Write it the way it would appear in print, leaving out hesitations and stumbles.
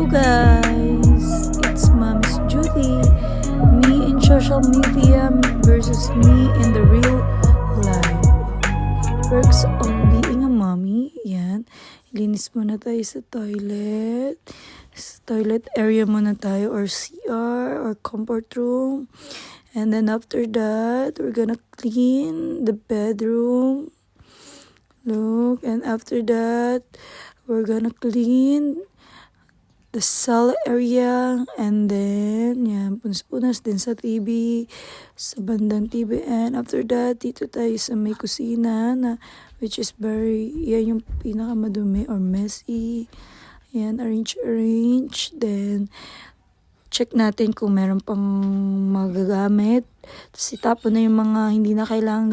guys, it's Mommy's Judy. Me in social media versus me in the real life. Perks of being a mommy. Yan. Ilinis muna tayo sa toilet. Sa toilet area muna tayo or CR or comfort room. And then after that, we're gonna clean the bedroom. Look, and after that, we're gonna clean the cell area, and then yan, punas-punas din sa TV, sa bandang TV. And after that, dito tayo sa may kusina na which is very, yan yung pinakamadumi or messy. Yan, arrange. Then check natin kung meron pang magagamit. Tapos itapon na yung mga hindi na kailangan